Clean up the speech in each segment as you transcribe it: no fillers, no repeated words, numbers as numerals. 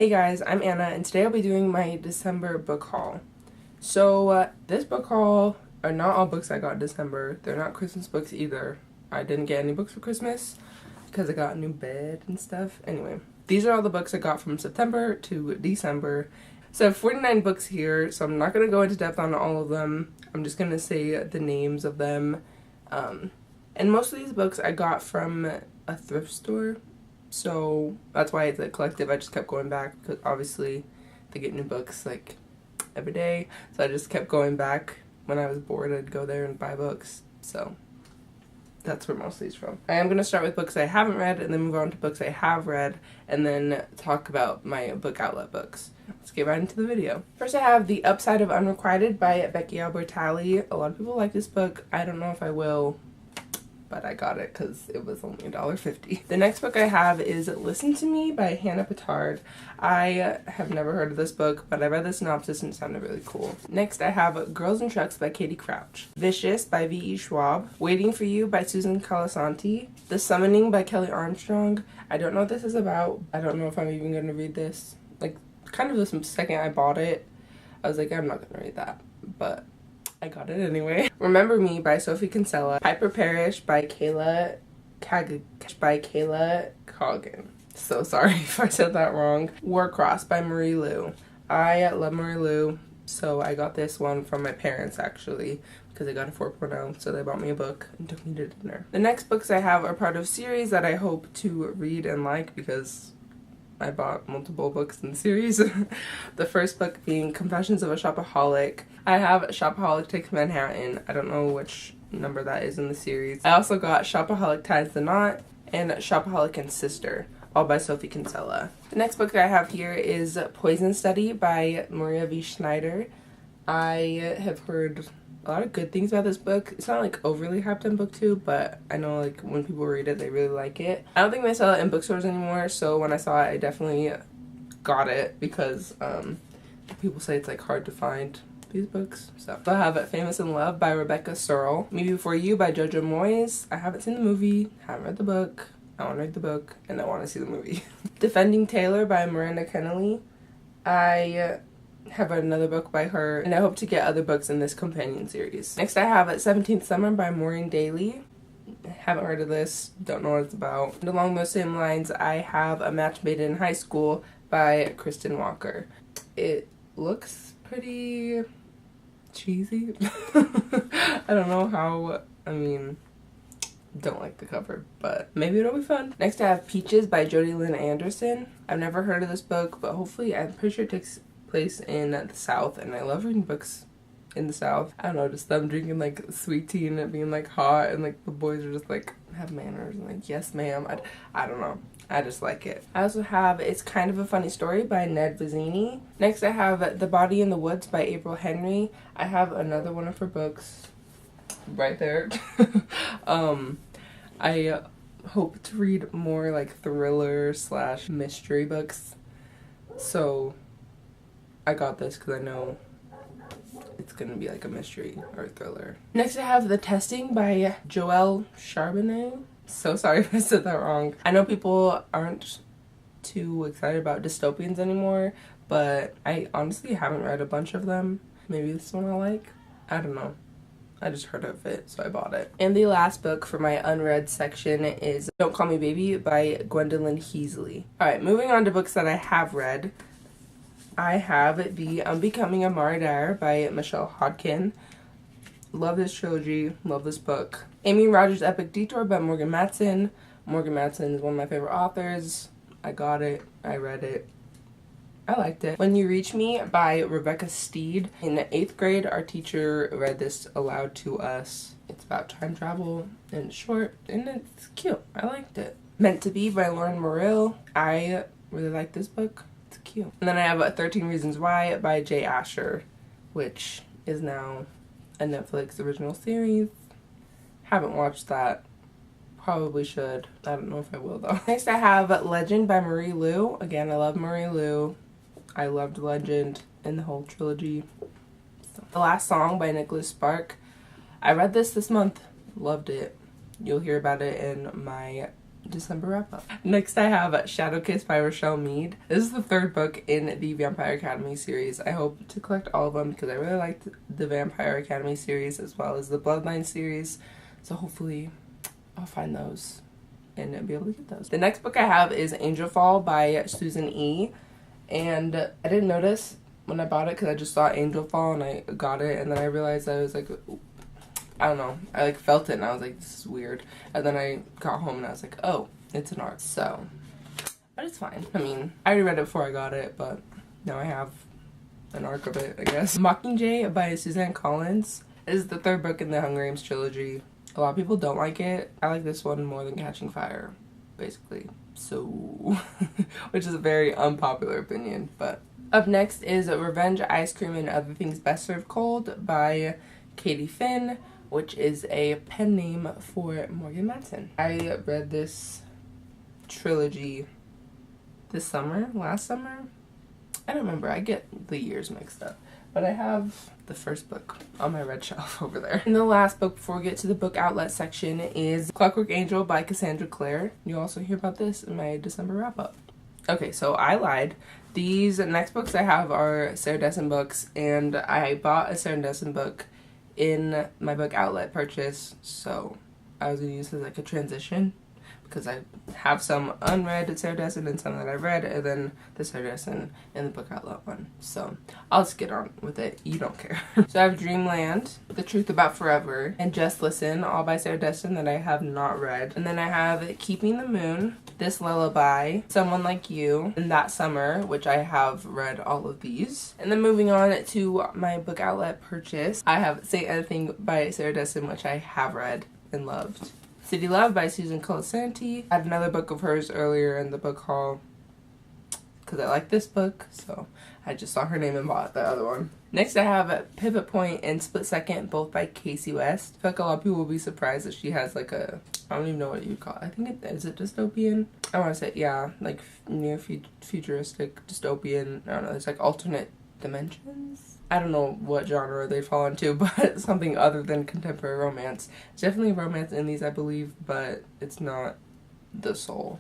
Hey guys, I'm Anna and today I'll be doing my December book haul. So this book haul are not all books I got in December. They're not Christmas books either. I didn't get any books for Christmas because I got a new bed and stuff. Anyway, these are all the books I got from September to December. So I have 49 books here, so I'm not going to go into depth on all of them. I'm just going to say the names of them. And most of these books I got from a thrift store. So that's why it's a collective. I just kept going back because obviously they get new books like every day. So I just kept going back. When I was bored, I'd go there and buy books. So that's where most of these from. I am going to start with books I haven't read and then move on to books I have read and then talk about my book outlet books. Let's get right into the video. First I have The Upside of Unrequited by Becky Albertalli. A lot of people like this book. I don't know if I will, but I got it because it was only $1.50. The next book I have is Listen to Me by Hannah Pittard. I have never heard of this book, but I read the synopsis and it sounded really cool. Next I have Girls in Trucks by Katie Crouch. Vicious by V.E. Schwab. Waiting for You by Susan Colasanti. The Summoning by Kelly Armstrong. I don't know what this is about. I don't know if I'm even going to read this. Like, kind of the second I bought it, I was like, I'm not going to read that, but I got it anyway. Remember Me by Sophie Kinsella. Piper Parish by Kayla Coggan. So sorry if I said that wrong. Warcross by Marie Lu. I love Marie Lu, so I got this one from my parents actually because I got a 4.0, so they bought me a book and took me to dinner. The next books I have are part of series that I hope to read and like because I bought multiple books in the series. The first book being Confessions of a Shopaholic. I have Shopaholic Takes Manhattan. I don't know which number that is in the series. I also got Shopaholic Ties the Knot and Shopaholic and Sister, all by Sophie Kinsella. The next book I have here is Poison Study by Maria V. Schneider. I have heard a lot of good things about this book. It's not like overly hyped on BookTube, but I know like when people read it, they really like it. I don't think they sell it in bookstores anymore, so when I saw it, I definitely got it because people say it's like hard to find these books. So I have Famous in Love by Rebecca Searle. Me Before You by Jojo Moyes. I haven't seen the movie, haven't read the book. I want to read the book and I want to see the movie. Defending Taylor by Miranda Kennelly. I have another book by her and I hope to get other books in this companion series. Next I have 17th Summer by Maureen Daly. Haven't heard of this, don't know what it's about. And along those same lines I have A Match Made in High School by Kristen Walker. It looks pretty cheesy. I don't know how, don't like the cover, but maybe it'll be fun. Next I have Peaches by Jodi Lynn Anderson. I've never heard of this book, but hopefully I'm pretty sure it takes place in the South, and I love reading books in the South. I don't know, just them drinking like sweet tea and it being like hot and like the boys are just like have manners and like yes ma'am. I don't know, I just like it. I also have It's Kind of a Funny Story by Ned Vizzini. Next I have The Body in the Woods by April Henry. I have another one of her books right there. I hope to read more like thriller / mystery books, so I got this because I know it's gonna be like a mystery or a thriller. Next I have The Testing by Joelle Charbonnet. So sorry if I said that wrong. I know people aren't too excited about dystopians anymore, but I honestly haven't read a bunch of them. Maybe this one I like. I don't know. I just heard of it, so I bought it. And the last book for my unread section is Don't Call Me Baby by Gwendolyn Heasley. Alright, moving on to books that I have read. I have The Unbecoming of Mara Dyer by Michelle Hodkin. Love this trilogy, love this book. Amy Rogers' Epic Detour by Morgan Matson. Morgan Matson is one of my favorite authors. I got it, I read it, I liked it. When You Reach Me by Rebecca Steed. In 8th grade, our teacher read this aloud to us. It's about time travel and it's short and it's cute. I liked it. Meant to Be by Lauren Morrill. I really like this book. It's cute. And then I have 13 Reasons Why by Jay Asher, which is now a Netflix original series. Haven't watched that. Probably should. I don't know if I will though. Next I have Legend by Marie Lu. Again, I love Marie Lu. I loved Legend and the whole trilogy. So. The Last Song by Nicholas Spark. I read this month. Loved it. You'll hear about it in my December wrap up. Next I have Shadow Kiss by Rochelle Mead. This is the third book in the Vampire Academy series. I hope to collect all of them because I really liked the Vampire Academy series as well as the Bloodline series. So hopefully I'll find those and be able to get those. The next book I have is Angel Fall by Susan E. And I didn't notice when I bought it because I just saw Angel Fall and I got it, and then I realized I was like, I don't know, I like felt it and I was like, this is weird. And then I got home and I was like, oh, it's an arc. So, but it's fine. I mean, I already read it before I got it, but now I have an arc of it, I guess. Mockingjay by Suzanne Collins is the third book in the Hunger Games trilogy. A lot of people don't like it. I like this one more than Catching Fire, basically. So, which is a very unpopular opinion, but. Up next is Revenge, Ice Cream, and Other Things Best Served Cold by Katie Finn, which is a pen name for Morgan Matson. I read this trilogy this summer, last summer? I don't remember, I get the years mixed up. But I have the first book on my red shelf over there. And the last book before we get to the book outlet section is Clockwork Angel by Cassandra Clare. You'll also hear about this in my December wrap up. Okay, so I lied. These next books I have are Sarah Dessen books, and I bought a Sarah Dessen book in my book outlet purchase, so I was going to use it as like a transition because I have some unread Sarah Dessen and some that I read, and then the Sarah Dessen and the book outlet one. So I'll just get on with it. You don't care. So I have Dreamland, The Truth About Forever, and Just Listen, all by Sarah Dessen that I have not read. And then I have Keeping the Moon, This Lullaby, Someone Like You, and That Summer, which I have read all of these. And then moving on to my book outlet purchase, I have Say Anything by Sarah Dessen, which I have read and loved. City Love by Susan Colasanti. I had another book of hers earlier in the book haul because I like this book, so I just saw her name and bought the other one. Next I have Pivot Point and Split Second, both by Casey West. I feel like a lot of people will be surprised that she has like a, I don't even know what you'd call it. I think is it dystopian? I want to say, yeah, like near futuristic dystopian. I don't know, it's like alternate dimensions. I don't know what genre they fall into, but something other than contemporary romance. It's definitely romance in these, I believe, but it's not the sole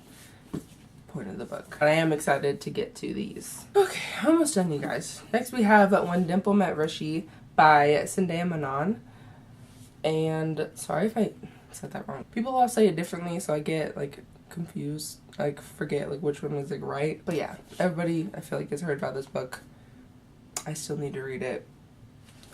point of the book. But I am excited to get to these. Okay, almost done, you guys. Next we have When Dimple Met Rishi by Zendaya Manon. And sorry if I said that wrong. People all say it differently, so I get like confused. Like forget like which one was like right. But yeah, everybody I feel like has heard about this book. I still need to read it.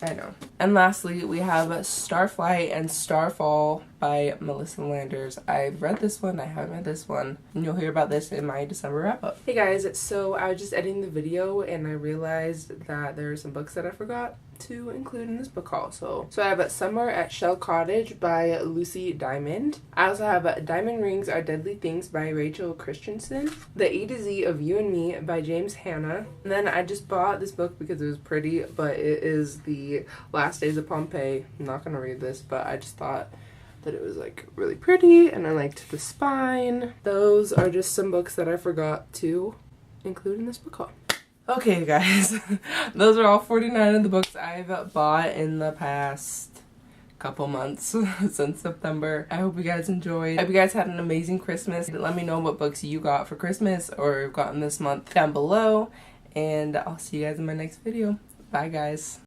I know. And lastly, we have Starflight and Starfall by Melissa Landers. I've read this one, I haven't read this one, and you'll hear about this in my December wrap-up. Hey guys, so I was just editing the video and I realized that there are some books that I forgot to include in this book haul. So I have Summer at Shell Cottage by Lucy Diamond. I also have Diamond Rings Are Deadly Things by Rachel Christensen. The A to Z of You and Me by James Hanna. And then I just bought this book because it was pretty, but it is The Last Days of Pompeii. I'm not gonna read this, but I just thought that it was like really pretty and I liked the spine. Those are just some books that I forgot to include in this book haul. Okay guys, those are all 49 of the books I've bought in the past couple months since September. I hope you guys enjoyed. I hope you guys had an amazing Christmas. Let me know what books you got for Christmas or gotten this month down below, and I'll see you guys in my next video. Bye guys.